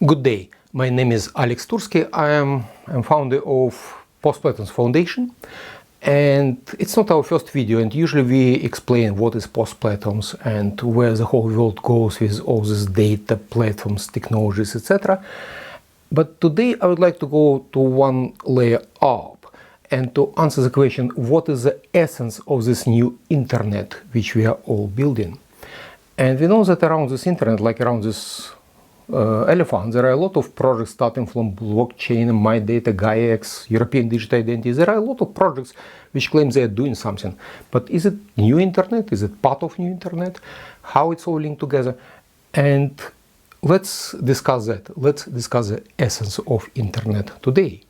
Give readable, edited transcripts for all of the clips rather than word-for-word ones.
Good day, my name is Alex Tursky. I'm founder of PostPlatforms Foundation, and it's not our first video, and usually we explain what is PostPlatforms and where the whole world goes with all these data platforms, technologies, etc. But today I would like to go to one layer up and to answer the question, what is the essence of this new internet which we are all building? And we know that around this internet, like around this elephant, there are a lot of projects starting from blockchain, my data, Gaia-X, European digital identity. There are a lot of projects which claim they are doing something. But is it new internet? Is it part of new internet? How it's all linked together? And let's discuss that. Let's discuss the essence of internet today.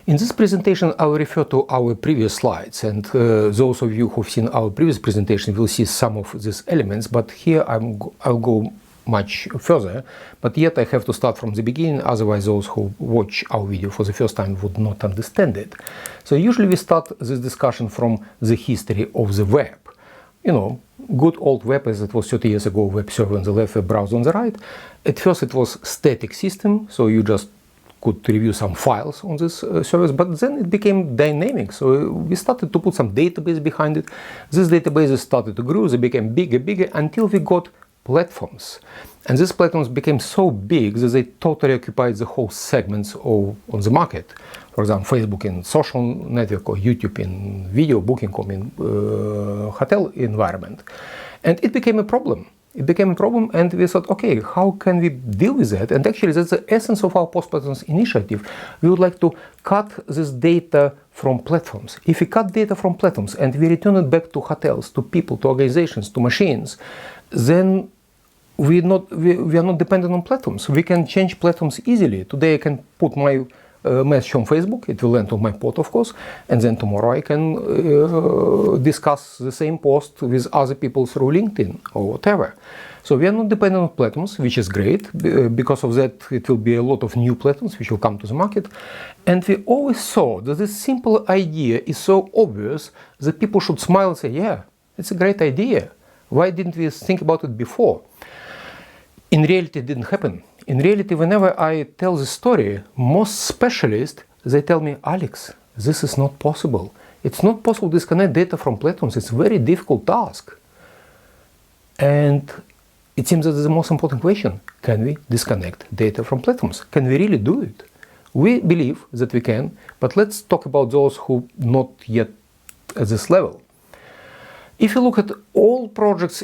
In this presentation, I will refer to our previous slides, and those of you who've seen our previous presentation will see some of these elements, but here I'll go much further, but yet I have to start from the beginning, otherwise those who watch our video for the first time would not understand it. So usually we start this discussion from the history of the web. You know, good old web as it was 30 years ago, web server on the left, web browser on the right. At first it was static system, so you just could review some files on this service, but then it became dynamic, so we started to put some database behind it. These databases started to grow, they became bigger, until we got platforms. And these platforms became so big that they totally occupied the whole segments on the market. For example, Facebook in social network, or YouTube in video booking, or in hotel environment. And it became a problem. It became a problem, and we thought, okay, how can we deal with that? And actually, that's the essence of our PostPlatforms initiative. We would like to cut this data from platforms. If we cut data from platforms and we return it back to hotels, to people, to organizations, to machines, then we are not dependent on platforms. We can change platforms easily. Today I can put my message on Facebook, it will land on my pod, of course, and then tomorrow I can discuss the same post with other people through LinkedIn or whatever. So we are not dependent on platforms, which is great. Because of that, it will be a lot of new platforms which will come to the market. And we always saw that this simple idea is so obvious that people should smile and say, yeah, it's a great idea. Why didn't we think about it before? In reality, it didn't happen. In reality, whenever I tell the story, most specialists, they tell me, Alex, this is not possible. It's not possible to disconnect data from platforms. It's a very difficult task. And it seems that is the most important question. Can we disconnect data from platforms? Can we really do it? We believe that we can, but let's talk about those who not yet at this level. If you look at all projects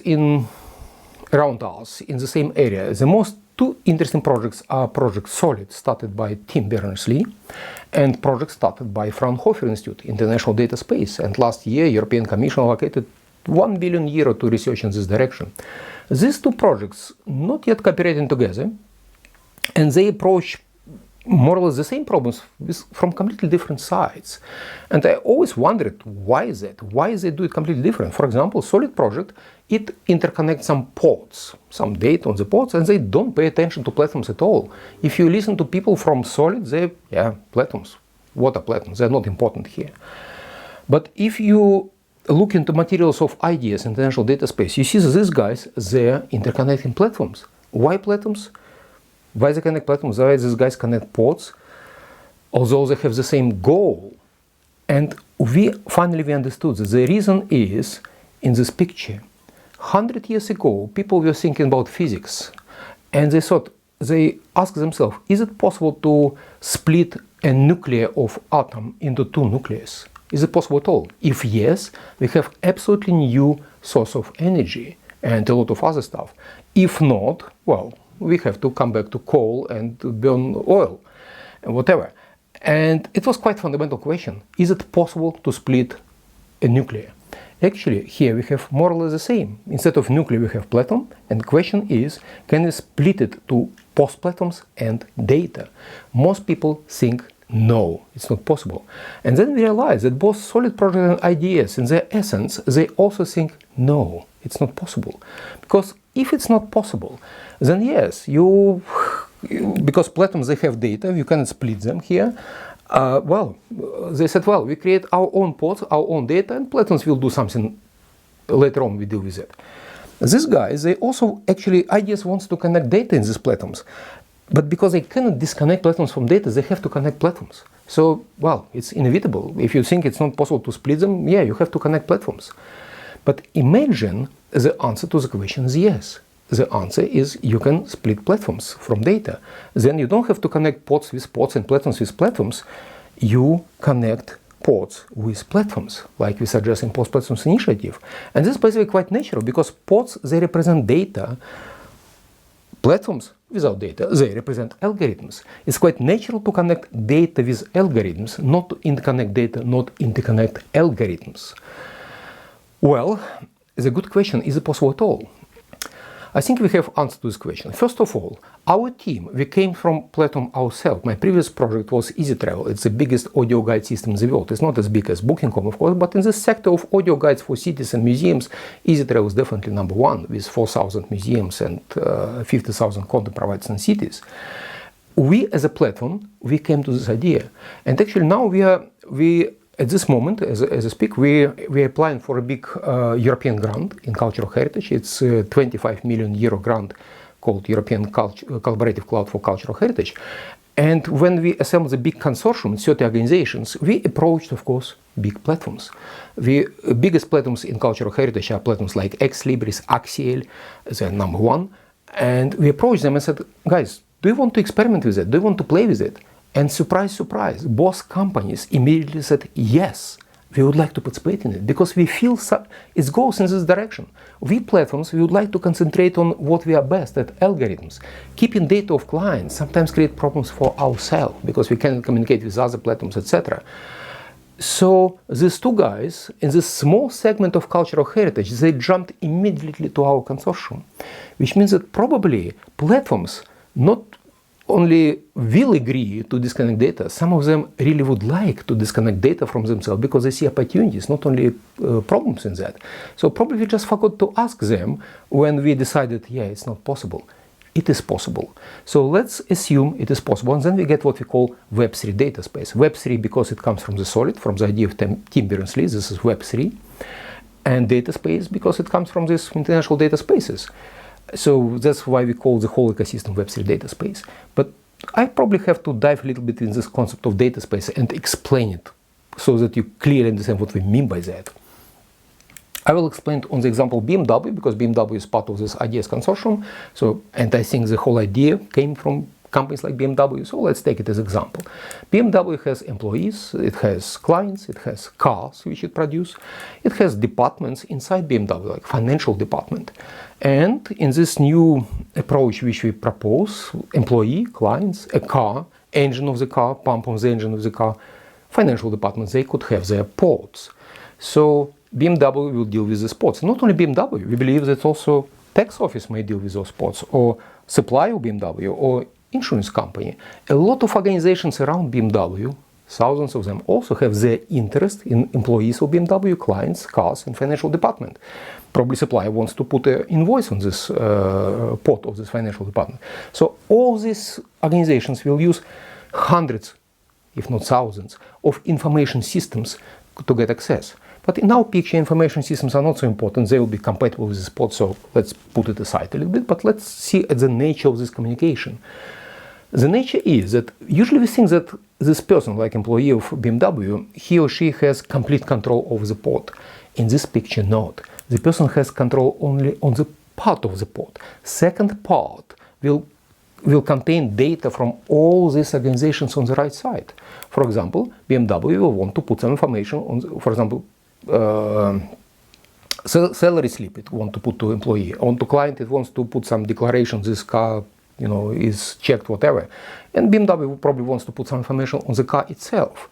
around us in the same area, the most two interesting projects are Project Solid, started by Tim Berners-Lee, and project started by Fraunhofer Institute, International Data Space. And last year, European Commission allocated €1 billion to research in this direction. These two projects not yet cooperating together, and they approach more or less the same problems from completely different sides. And I always wondered, why is that? Why they do it completely different? For example, Solid project, it interconnects some pods, some data on the pods, and they don't pay attention to platforms at all. If you listen to people from Solid, platforms. What are platforms? They're not important here. But if you look into materials of IDS, International Data Space, you see that these guys, they're interconnecting platforms. Why platforms? Why they connect platforms? Why these guys connect pods? Although they have the same goal. And we finally understood that the reason is in this picture. 100 years ago, people were thinking about physics, and they asked themselves, is it possible to split a nucleus of atom into two nucleus? Is it possible at all? If yes, we have absolutely new source of energy and a lot of other stuff. If not, well, we have to come back to coal and burn oil and whatever. And it was quite a fundamental question. Is it possible to split a nucleus? Actually, here we have more or less the same. Instead of nucleus, we have platinum. And the question is, can we split it to post-platforms and data? Most people think no, it's not possible. And then we realize that both Solid project and IDS, in their essence, they also think no, it's not possible. Because if it's not possible, then yes, because platforms, they have data, you cannot split them here. They said, we create our own pods, our own data, and platforms will do something later on, we deal with it. These guys, they also IDS wants to connect data in these platforms. But because they cannot disconnect platforms from data, they have to connect platforms. So, well, it's inevitable. If you think it's not possible to split them, yeah, you have to connect platforms. But imagine the answer to the question is yes. The answer is you can split platforms from data. Then you don't have to connect pods with pods and platforms with platforms. You connect pods with platforms, like we suggest in PostPlatforms initiative. And this is basically quite natural because pods, they represent data. Platforms without data, they represent algorithms. It's quite natural to connect data with algorithms, not to interconnect data, not interconnect algorithms. Well, the good question, is it possible at all? I think we have answered to this question. First of all, our team, we came from platform ourselves. My previous project was Easy Travel. It's the biggest audio guide system in the world. It's not as big as Booking.com, of course, but in the sector of audio guides for cities and museums, Easy Travel is definitely number one, with 4,000 museums and 50,000 content providers in cities. We, as a platform, we came to this idea. And actually now we at this moment, as I speak, we're applying for a big European grant in cultural heritage. It's a 25 million euro grant called European Collaborative Cloud for Cultural Heritage. And when we assembled the big consortium, 30 organizations, we approached, of course, big platforms. The biggest platforms in cultural heritage are platforms like Ex Libris, Axial, they're number one. And we approached them and said, guys, do you want to experiment with it? Do you want to play with it? And surprise, surprise, both companies immediately said, yes, we would like to participate in it because we feel it goes in this direction. We platforms, we would like to concentrate on what we are best at, algorithms. Keeping data of clients sometimes create problems for ourselves because we cannot communicate with other platforms, etc. So these two guys in this small segment of cultural heritage, they jumped immediately to our consortium, which means that probably platforms not only will agree to disconnect data, some of them really would like to disconnect data from themselves because they see opportunities, not only problems in that. So probably we just forgot to ask them when we decided, yeah, it's not possible. It is possible. So let's assume it is possible, and then we get what we call Web3 data space. Web3 because it comes from the solid, from the idea of Tim Berners-Lee, this is Web3, and data space because it comes from these international data spaces. So that's why we call the whole ecosystem Web3 data space. But I probably have to dive a little bit in this concept of data space and explain it so that you clearly understand what we mean by that. I will explain it on the example BMW because BMW is part of this IDS consortium. So, and I think the whole idea came from companies like BMW. So let's take it as an example. BMW has employees, it has clients, it has cars which it produces, it has departments inside BMW, like financial department. And in this new approach which we propose, employee, clients, a car, engine of the car, pump of the engine of the car, financial departments, they could have their pods. So BMW will deal with these pods. Not only BMW, we believe that also tax office may deal with those pods, or supplier of BMW, or insurance company. A lot of organizations around BMW, thousands of them, also have their interest in employees of BMW, clients, cars, and financial department. Probably supplier wants to put an invoice on this pot of this financial department. So all these organizations will use hundreds, if not thousands, of information systems to get access. But in our picture, information systems are not so important. They will be compatible with this pod, so let's put it aside a little bit. But let's see at the nature of this communication. The nature is that usually we think that this person, like employee of BMW, he or she has complete control over the pod. In this picture, not. The person has control only on the part of the pod. Second part will contain data from all these organizations on the right side. For example, BMW will want to put some information on, for example, salary slip it wants to put to employee. On to client, it wants to put some declaration, this car, is checked, whatever. And BMW probably wants to put some information on the car itself.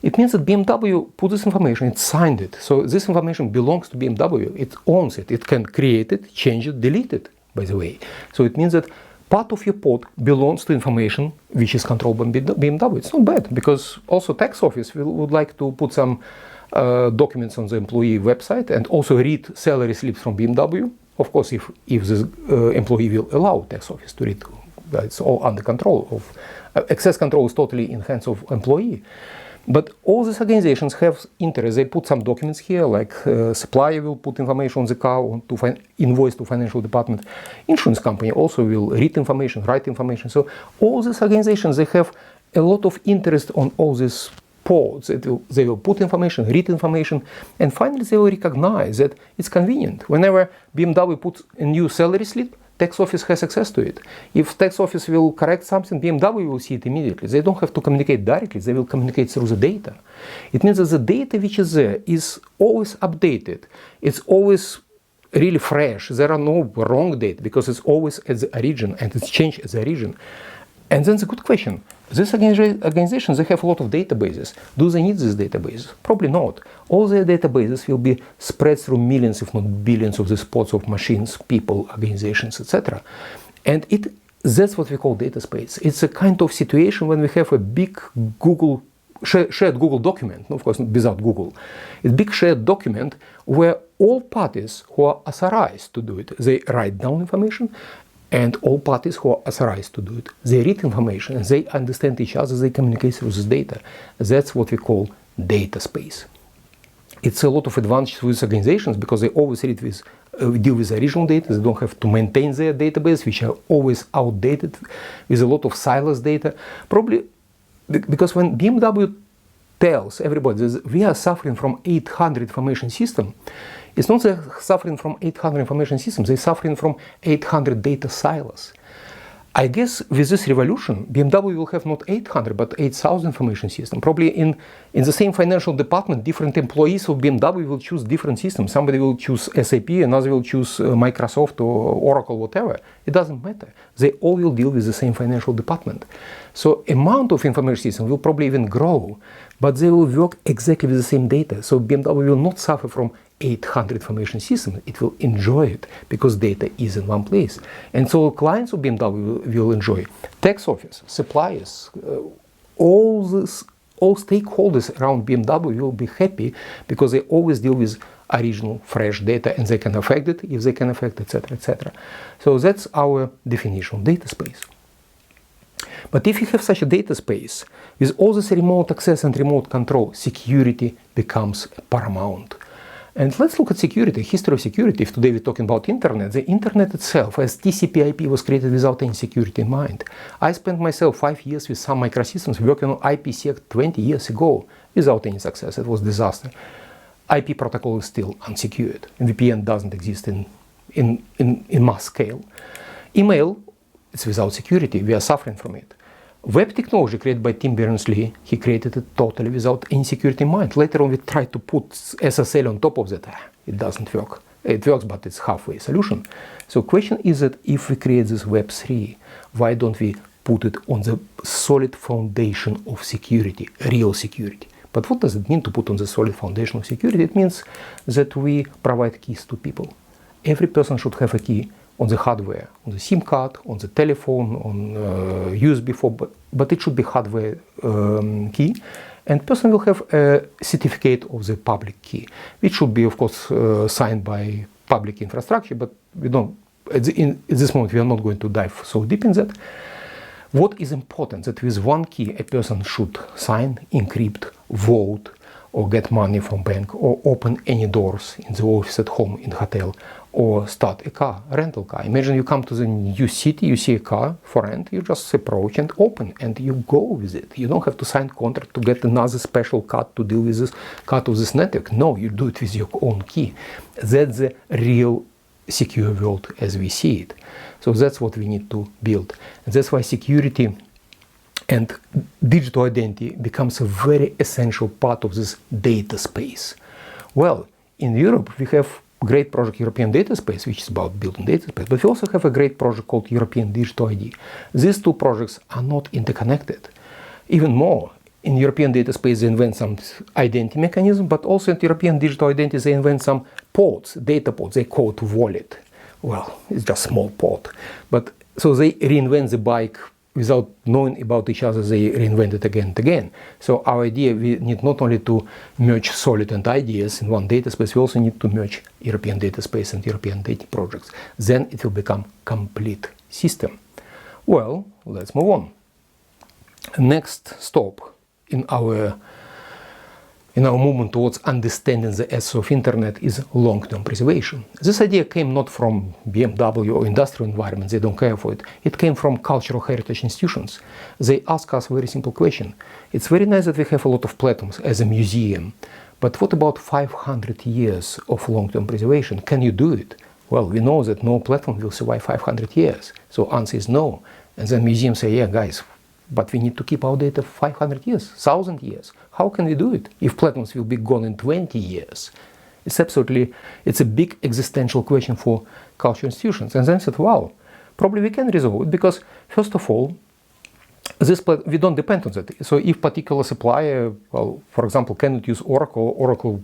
It means that BMW put this information, it signed it. So this information belongs to BMW, it owns it. It can create it, change it, delete it, by the way. So it means that part of your pod belongs to information which is controlled by BMW. It's not bad, because also tax office would like to put some documents on the employee website and also read salary slips from BMW. Of course, if the employee will allow tax office to read, it's all under control. Access control is totally in hands of employee. But all these organizations have interest. They put some documents here, like supplier will put information on the car, or to invoice to financial department. Insurance company also will read information, write information. So all these organizations, they have a lot of interest on all these ports. They will put information, read information, and finally they will recognize that it's convenient. Whenever BMW puts a new salary slip, tax office has access to it. If tax office will correct something, BMW will see it immediately. They don't have to communicate directly, they will communicate through the data. It means that the data which is there is always updated. It's always really fresh. There are no wrong data because it's always at the origin and it's changed at the origin. And then the good question, these organizations, they have a lot of databases. Do they need these databases? Probably not. All their databases will be spread through millions, if not billions, of these pods of machines, people, organizations, etc. And that's what we call data space. It's a kind of situation when we have a big shared Google document, of course without Google, a big shared document where all parties who are authorized to do it, they write down information, and all parties who are authorized to do it, they read information and they understand each other, they communicate through this data. That's what we call data space. It's a lot of advantages with organizations because they always deal with the original data. They don't have to maintain their database, which are always outdated, with a lot of silos data. Probably because when BMW tells everybody that we are suffering from 800 information system, it's not they're suffering from 800 information systems, they're suffering from 800 data silos. I guess with this revolution, BMW will have not 800 but 8,000 information systems. Probably in the same financial department, different employees of BMW will choose different systems. Somebody will choose SAP, another will choose Microsoft or Oracle, whatever. It doesn't matter. They all will deal with the same financial department. So amount of information systems will probably even grow, but they will work exactly with the same data. So BMW will not suffer from 800 information systems. It will enjoy it because data is in one place. And so clients of BMW will enjoy. Tax office, suppliers, all stakeholders around BMW will be happy because they always deal with original, fresh data and they can affect it if they can affect, etc., etc. So that's our definition of data space. But if you have such a data space, with all this remote access and remote control, security becomes paramount. And let's look at security, history of security. If today we're talking about internet, the internet itself as TCP/IP was created without any security in mind. I spent myself 5 years with some microsystems working on IPsec 20 years ago without any success. It was a disaster. IP protocol is still unsecured and VPN doesn't exist in mass scale. Email, it's without security. We are suffering from it. Web technology created by Tim Berners-Lee, he created it totally without any security in mind. Later on we tried to put SSL on top of that. It doesn't work. It works, but it's halfway solution. So question is that if we create this Web3, why don't we put it on the solid foundation of security, real security? But what does it mean to put on the solid foundation of security? It means that we provide keys to people. Every person should have a key on the hardware, on the SIM card, on the telephone, on USB but it should be hardware key. And person will have a certificate of the public key, which should be, of course, signed by public infrastructure, but we don't, at this moment, we are not going to dive so deep in that. What is important that with one key, a person should sign, encrypt, vote, or get money from bank, or open any doors in the office, at home, in the hotel, or start a car, rental car. Imagine you come to the new city, you see a car for rent, you just approach and open, and you go with it. You don't have to sign contract to get another special card to deal with this card of this network. No, you do it with your own key. That's the real secure world as we see it. So that's what we need to build. And that's why security and digital identity becomes a very essential part of this data space. Well, in Europe, we have a great project European Data Space, which is about building data space, but we also have a great project called European Digital ID. These two projects are not interconnected. Even more, in European Data Space they invent some identity mechanism, but also in European Digital Identity they invent some pods, data pods, they call it wallet. Well, it's just small pod. But so they reinvent the bike without knowing about each other, they reinvent it again and again. So our idea, we need not only to merge solid and ideas in one data space, we also need to merge European data space and European data projects. Then it will become complete system. Well, let's move on. Next stop in our in our movement towards understanding the essence of internet is long-term preservation. This idea came not from BMW or industrial environments, they don't care for it. It came from cultural heritage institutions. They ask us a very simple question. It's very nice that we have a lot of platforms as a museum, but what about 500 years of long-term preservation? Can you do it? Well, we know that no platform will survive 500 years. So answer is no. And then museums say, yeah, guys, but we need to keep our data 500 years, 1,000 years. How can we do it if platforms will be gone in 20 years? It's a big existential question for cultural institutions. And then I said, wow, probably we can resolve it because, first of all, we don't depend on that. So if particular supplier, well, for example, cannot use Oracle, Oracle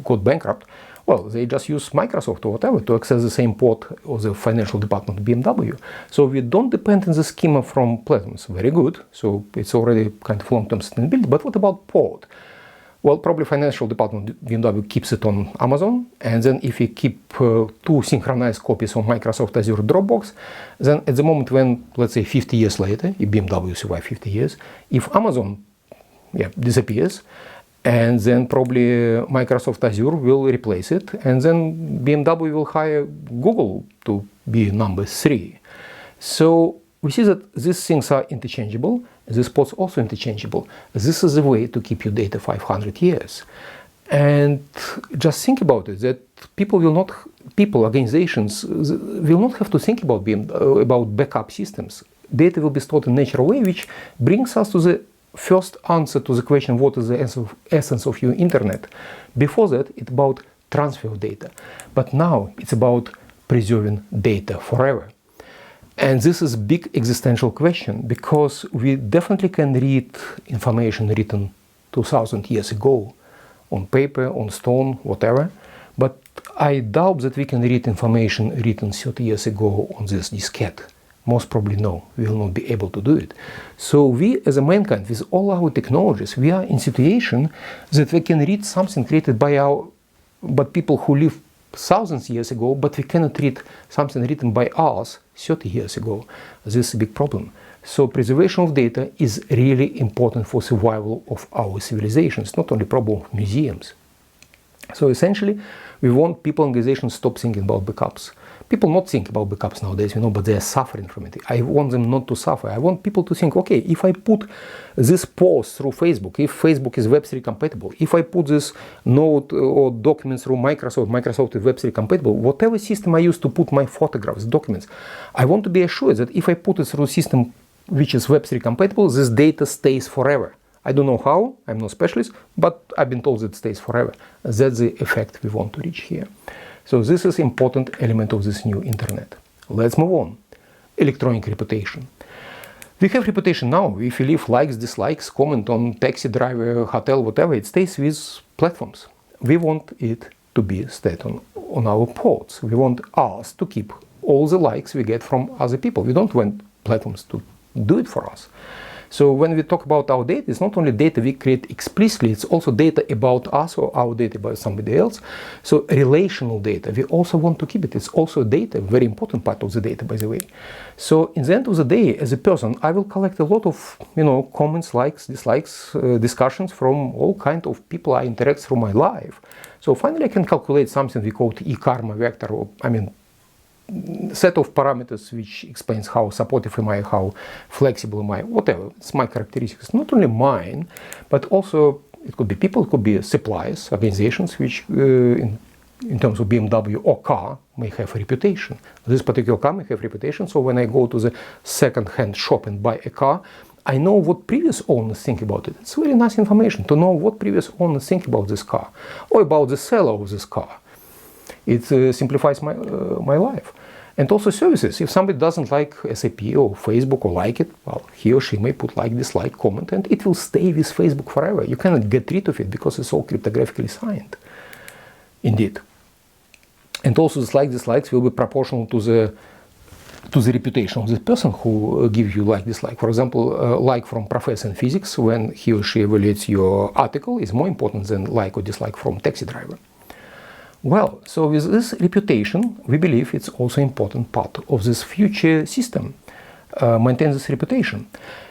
got bankrupt, well, they just use Microsoft or whatever to access the same port of the financial department of BMW. So we don't depend on the schema from platforms. Very good. So it's already kind of long-term sustainability. But what about port? Well, probably financial department of BMW keeps it on Amazon. And then if we keep two synchronized copies on Microsoft Azure Dropbox, then at the moment when, let's say 50 years later, if BMW survives 50 years, if Amazon disappears, and then probably Microsoft Azure will replace it, and then BMW will hire Google to be number 3. So we see that these things are interchangeable, these ports also interchangeable. This is a way to keep your data 500 years. And just think about it, that organizations will not have to think about backup systems. Data will be stored in a natural way, which brings us to the first answer to the question, what is the essence of your internet? Before that, it's about transfer of data. But now it's about preserving data forever. And this is a big existential question because we definitely can read information written 2,000 years ago on paper, on stone, whatever. But I doubt that we can read information written 30 years ago on this diskette. Most probably no, we will not be able to do it. So we as a mankind, with all our technologies, we are in situation that we can read something created by people who lived thousands of years ago, but we cannot read something written by us 30 years ago. This is a big problem. So preservation of data is really important for survival of our civilizations, not only problem of museums. So essentially, we want people and organizations to stop thinking about backups. People not think about backups nowadays, but they are suffering from it. I want them not to suffer. I want people to think, okay, if I put this post through Facebook, if Facebook is Web3 compatible, if I put this note or documents through Microsoft is Web3 compatible, whatever system I use to put my photographs, documents, I want to be assured that if I put it through a system which is Web3 compatible, this data stays forever. I don't know how, I'm no specialist, but I've been told that it stays forever. That's the effect we want to reach here. So this is an important element of this new internet. Let's move on. Electronic reputation. We have reputation now. If you leave likes, dislikes, comment on taxi driver, hotel, whatever, it stays with platforms. We want it to be stayed on our ports. We want us to keep all the likes we get from other people. We don't want platforms to do it for us. So when we talk about our data, it's not only data we create explicitly, it's also data about us or our data about somebody else. So relational data, we also want to keep it. It's also data, very important part of the data, by the way. So in the end of the day, as a person, I will collect a lot of, comments, likes, dislikes, discussions from all kinds of people I interact through my life. So finally I can calculate something we call e-karma vector, or set of parameters which explains how supportive am I, how flexible am I, whatever. It's my characteristics, not only mine, but also it could be people, it could be suppliers, organizations which in terms of BMW or car may have a reputation. This particular car may have a reputation, so when I go to the second-hand shop and buy a car, I know what previous owners think about it. It's very nice information to know what previous owners think about this car or about the seller of this car. It simplifies my life. And also services. If somebody doesn't like SAP or Facebook or like it, well, he or she may put like, dislike, comment, and it will stay with Facebook forever. You cannot get rid of it because it's all cryptographically signed. Indeed. And also dislikes will be proportional to the reputation of the person who gives you like, dislike. For example, like from professor in physics, when he or she evaluates your article, is more important than like or dislike from taxi driver. Well, so with this reputation, we believe it's also an important part of this future system. maintain this reputation.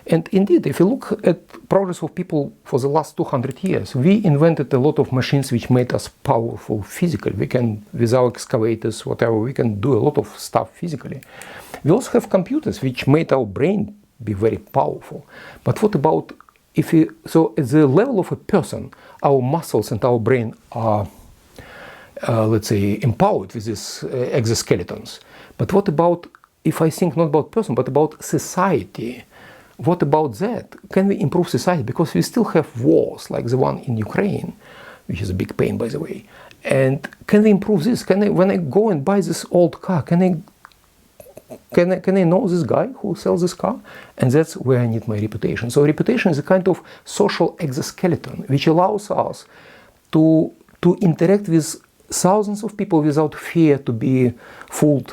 And indeed, if you look at progress of people for the last 200 years, we invented a lot of machines which made us powerful physically. We can, with our excavators, whatever, we can do a lot of stuff physically. We also have computers which made our brain be very powerful. But what about if we, so at the level of a person, our muscles and our brain are, let's say, empowered with these exoskeletons. But what about, if I think not about person, but about society? What about that? Can we improve society? Because we still have wars like the one in Ukraine, which is a big pain, by the way. And can we improve this? Can I, when I go and buy this old car, can I know this guy who sells this car? And that's where I need my reputation. So reputation is a kind of social exoskeleton which allows us to interact with thousands of people without fear to be fooled,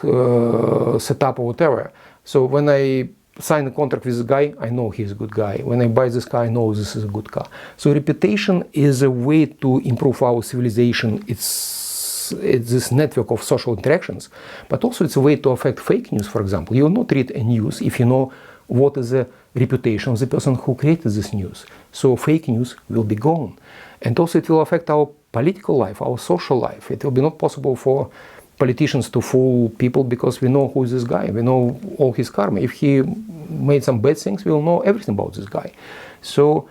set up or whatever. So when I sign a contract with this guy, I know he's a good guy. When I buy this car, I know this is a good car. So reputation is a way to improve our civilization. It's this network of social interactions, but also it's a way to affect fake news, for example. You will not read a news if you know what is the reputation of the person who created this news. So fake news will be gone. And also it will affect our political life, our social life. It will be not possible for politicians to fool people because we know who is this guy. We know all his karma. If he made some bad things, we will know everything about this guy. So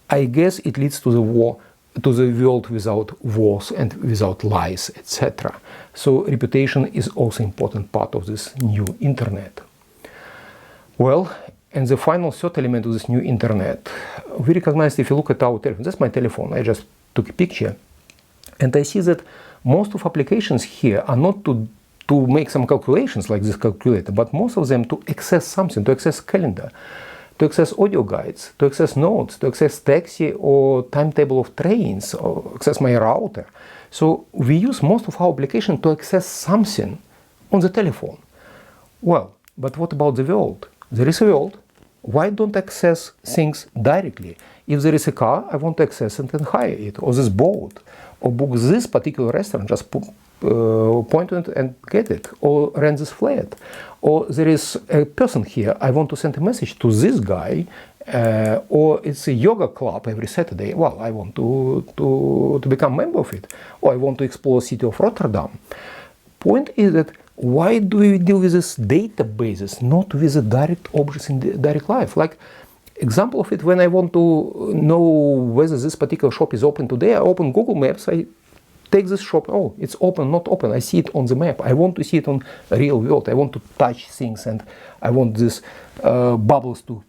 I guess it leads to the war, to the world without wars and without lies, etc. So reputation is also an important part of this new internet. Well, and the final third element of this new internet, we recognize if you look at our telephone, that's my telephone, I just took a picture, and I see that most of applications here are not to make some calculations like this calculator, but most of them to access something, to access calendar, to access audio guides, to access notes, to access taxi or timetable of trains, or access my router. So we use most of our application to access something on the telephone. Well, but what about the world? There is a world. Why don't access things directly? If there is a car, I want to access it and hire it, or this boat, or book this particular restaurant, just point it and get it, or rent this flat. Or there is a person here, I want to send a message to this guy, or it's a yoga club every Saturday. Well, I want to become a member of it, or I want to explore the city of Rotterdam. Point is that why do we deal with these databases, not with the direct objects in the direct life? Like example of it, when I want to know whether this particular shop is open today, I open Google Maps, I take this shop, oh, it's open, not open, I see it on the map. I want to see it on real world, I want to touch things, and I want these bubbles to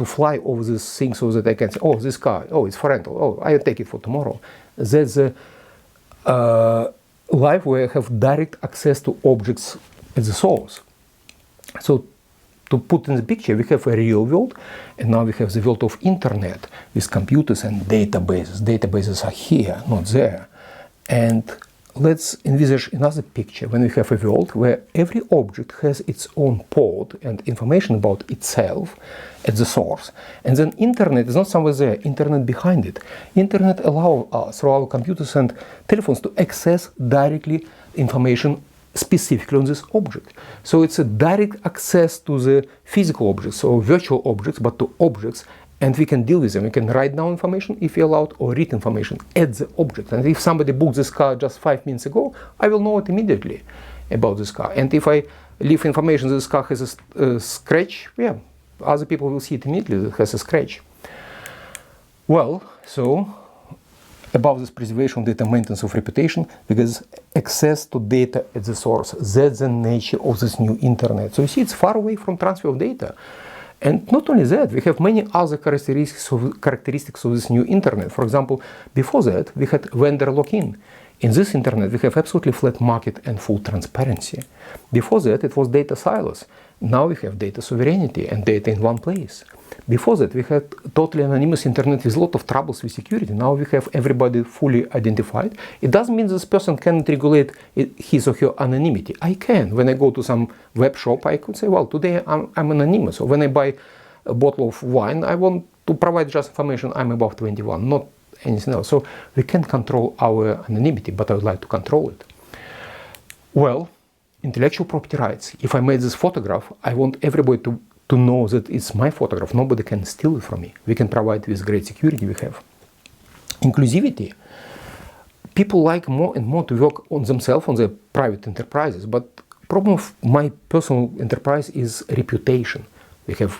fly over this thing so that I can say, oh, this car, oh, it's for rental, oh, I'll take it for tomorrow. That's a life where I have direct access to objects at the source. So to put in the picture, we have a real world, and now we have the world of internet with computers and databases. Databases are here, not there. And let's envisage another picture when we have a world where every object has its own port and information about itself at the source. And then internet is not somewhere there, internet behind it. Internet allows us, through our computers and telephones, to access directly information specifically on this object. So it's a direct access to the physical objects, or virtual objects, but to objects, and we can deal with them. We can write down information if you're allowed, or read information at the object. And if somebody booked this car just 5 minutes ago, I will know it immediately about this car. And if I leave information that this car has a scratch, yeah, other people will see it immediately that it has a scratch. Well, so about this preservation of data, maintenance of reputation, because access to data at the source, that's the nature of this new internet. So you see, it's far away from transfer of data. And not only that, we have many other characteristics of this new internet. For example, before that, we had vendor lock-in. In this internet, we have absolutely flat market and full transparency. Before that, it was data silos. Now we have data sovereignty and data in one place. Before that, we had totally anonymous internet with a lot of troubles with security. Now we have everybody fully identified. It doesn't mean this person cannot regulate his or her anonymity. I can. When I go to some web shop, I could say, well, today I'm anonymous. Or when I buy a bottle of wine, I want to provide just information I'm above 21, not anything else. So we can control our anonymity, but I would like to control it. Well, intellectual property rights. If I made this photograph, I want everybody to to know that it's my photograph. Nobody can steal it from me. We can provide with great security we have. Inclusivity. People like more and more to work on themselves, on their private enterprises. But problem of my personal enterprise is reputation. We have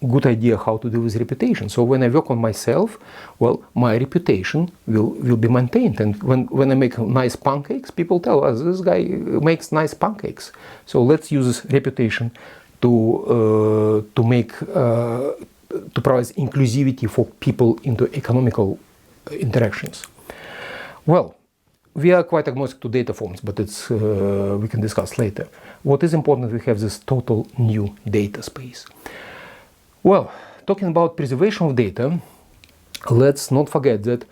good idea how to deal with reputation. So when I work on myself, well, my reputation will be maintained. And when I make nice pancakes, people tell us this guy makes nice pancakes. So let's use this reputation to provide inclusivity for people into economical interactions. Well, we are quite agnostic to data forms, but it's we can discuss later. What is important, we have this total new data space. Well, talking about preservation of data, let's not forget that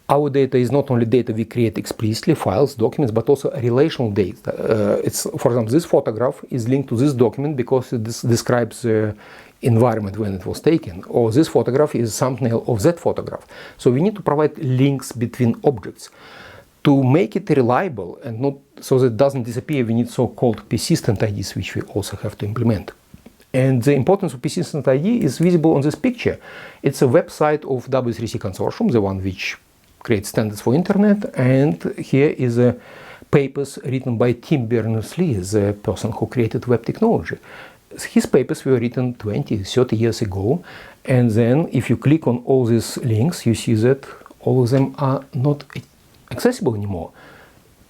our data is not only data we create explicitly, files, documents, but also relational data. For example, this photograph is linked to this document because it describes the environment when it was taken, or this photograph is thumbnail of that photograph. So we need to provide links between objects. To make it reliable and not so that it doesn't disappear, we need so-called persistent IDs, which we also have to implement. And the importance of persistent ID is visible on this picture. It's a website of W3C Consortium, the one which creates standards for internet. And here is a papers written by Tim Berners-Lee, the person who created web technology. His papers were written 20, 30 years ago. And then if you click on all these links, you see that all of them are not accessible anymore.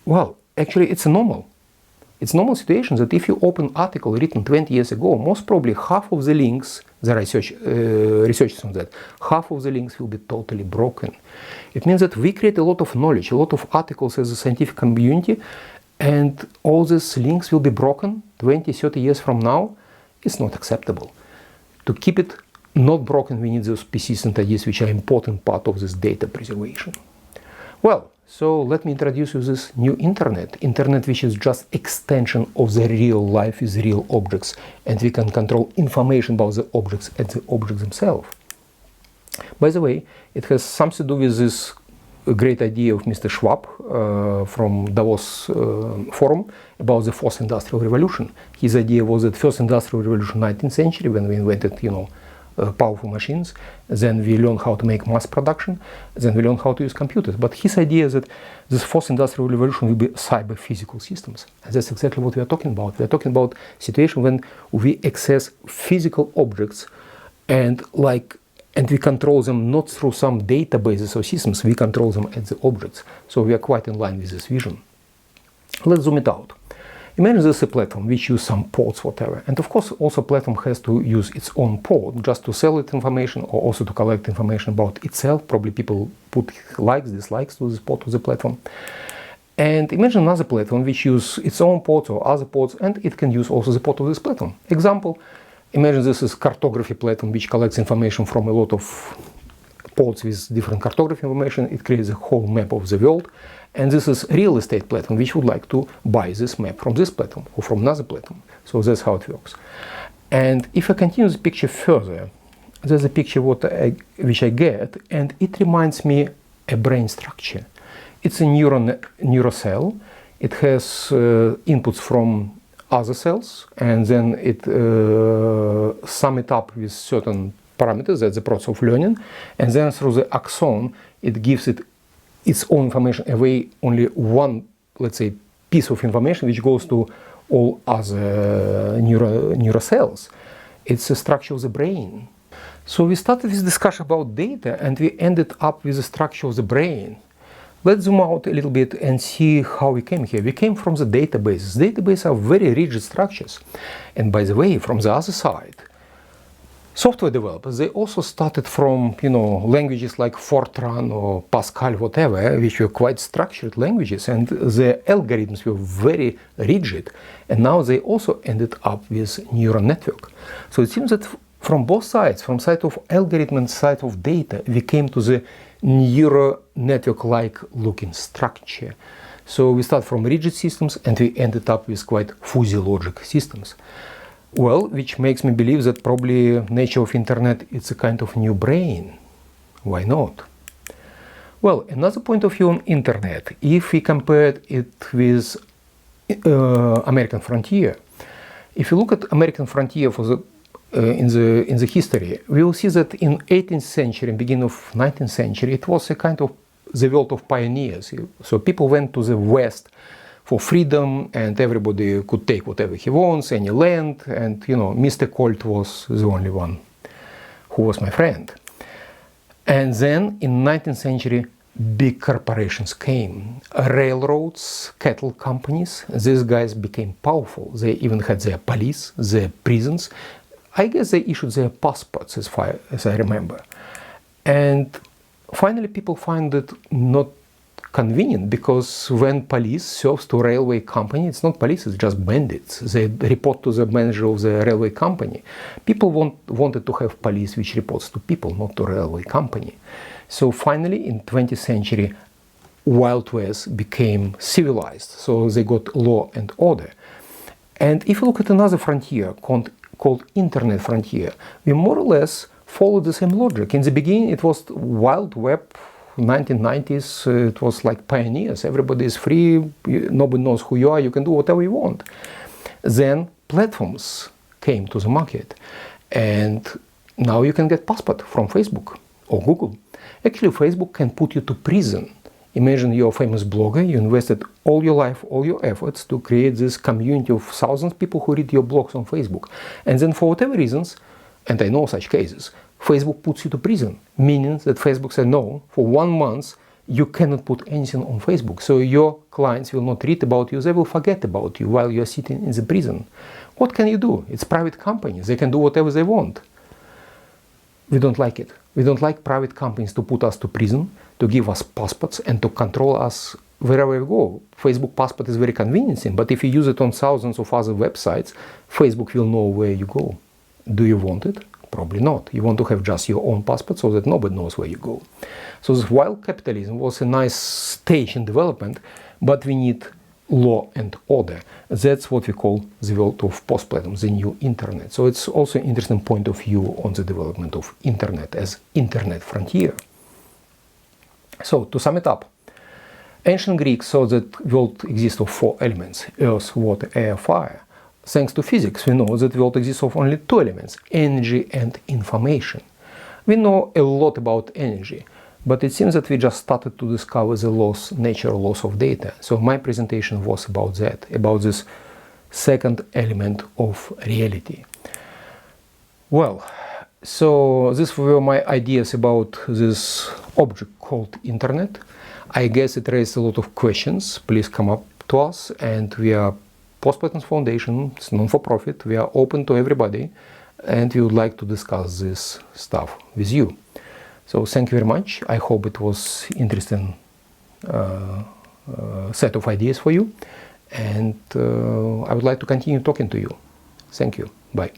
Well, actually it's normal. It's a normal situation that if you open an article written 20 years ago, most probably half of the links, there are researchers on that, half of the links will be totally broken. It means that we create a lot of knowledge, a lot of articles as a scientific community, and all these links will be broken 20, 30 years from now. It's not acceptable. To keep it not broken, we need those persistent IDs, which are an important part of this data preservation. Well, so let me introduce you this new internet which is just extension of the real life with real objects, and we can control information about the objects and the objects themselves. By the way, it has something to do with this great idea of Mr. Schwab from Davos Forum about the fourth industrial revolution. His idea was that first industrial revolution, 19th century, when we invented, powerful machines, then we learn how to make mass production, then we learn how to use computers. But his idea is that this fourth industrial revolution will be cyber-physical systems. And that's exactly what we are talking about. We are talking about a situation when we access physical objects and we control them not through some databases or systems, we control them as the objects. So we are quite in line with this vision. Let's zoom it out. Imagine this is a platform which uses some ports, whatever. And of course, also platform has to use its own port just to sell it information or also to collect information about itself. Probably people put likes, dislikes to this port of the platform. And imagine another platform which uses its own ports or other ports, and it can use also the port of this platform. Example, imagine this is cartography platform which collects information from a lot of ports with different cartography information. It creates a whole map of the world. And this is real estate platform which would like to buy this map from this platform or from another platform. So that's how it works. And if I continue the picture further, there's a picture which I get, and it reminds me a brain structure. It's a neurocell. It has inputs from other cells, and then it sum it up with certain parameters. That's the process of learning. And then through the axon, it gives it its own information away, only one, let's say, piece of information which goes to all other neurocells. It's a structure of the brain. So we started this discussion about data and we ended up with the structure of the brain. Let's zoom out a little bit and see how we came here. We came from the databases. Databases are very rigid structures. And by the way, from the other side, software developers, they also started from, languages like Fortran or Pascal, whatever, which were quite structured languages, and the algorithms were very rigid. And now they also ended up with neural network. So it seems that from both sides, from side of algorithm and side of data, we came to the neural network-like looking structure. So we start from rigid systems and we ended up with quite fuzzy logic systems. Well, which makes me believe that probably nature of internet is a kind of new brain. Why not? Well, another point of view on internet, if we compared it with American frontier, if you look at American frontier for the in the history, we will see that in 18th century and beginning of 19th century, it was a kind of the world of pioneers. So people went to the West for freedom, and everybody could take whatever he wants, any land, and you know, Mr. Colt was the only one who was my friend. And then in 19th century, big corporations came, railroads, cattle companies. These guys became powerful. They even had their police, their prisons. I guess they issued their passports, as far as I remember. And finally, people find it not convenient, because when police serves to railway company, it's not police, it's just bandits. They report to the manager of the railway company. People wanted to have police which reports to people, not to railway company. So finally, in 20th century, Wild West became civilized. So they got law and order. And if you look at another frontier called Internet frontier, we more or less follow the same logic. In the beginning, it was Wild Web. 1990s, it was like pioneers. Everybody is free, nobody knows who you are, you can do whatever you want. Then platforms came to the market, and now you can get passport from Facebook or Google. Actually, Facebook can put you to prison. Imagine you're a famous blogger, you invested all your life, all your efforts to create this community of thousands of people who read your blogs on Facebook. And then for whatever reasons, and I know such cases, Facebook puts you to prison, meaning that Facebook said no, for 1 month you cannot put anything on Facebook. So your clients will not read about you, they will forget about you while you are sitting in the prison. What can you do? It's private companies, they can do whatever they want. We don't like it. We don't like private companies to put us to prison, to give us passports and to control us wherever we go. Facebook passport is very convenient, but if you use it on thousands of other websites, Facebook will know where you go. Do you want it? Probably not. You want to have just your own passport so that nobody knows where you go. So this wild capitalism was a nice stage in development, but we need law and order. That's what we call the world of PostPlatforms, the new internet. So it's also an interesting point of view on the development of internet as internet frontier. So to sum it up, ancient Greeks saw that world exists of 4 elements: earth, water, air, fire. Thanks to physics, we know that the world exists of only 2 elements, energy and information. We know a lot about energy, but it seems that we just started to discover the natural laws of data. So my presentation was about that, about this second element of reality. Well, so these were my ideas about this object called internet. I guess it raised a lot of questions. Please come up to us, and we are PostPlatforms Foundation, it's non-for-profit, we are open to everybody, and we would like to discuss this stuff with you. So thank you very much. I hope it was interesting set of ideas for you, and I would like to continue talking to you. Thank you. Bye.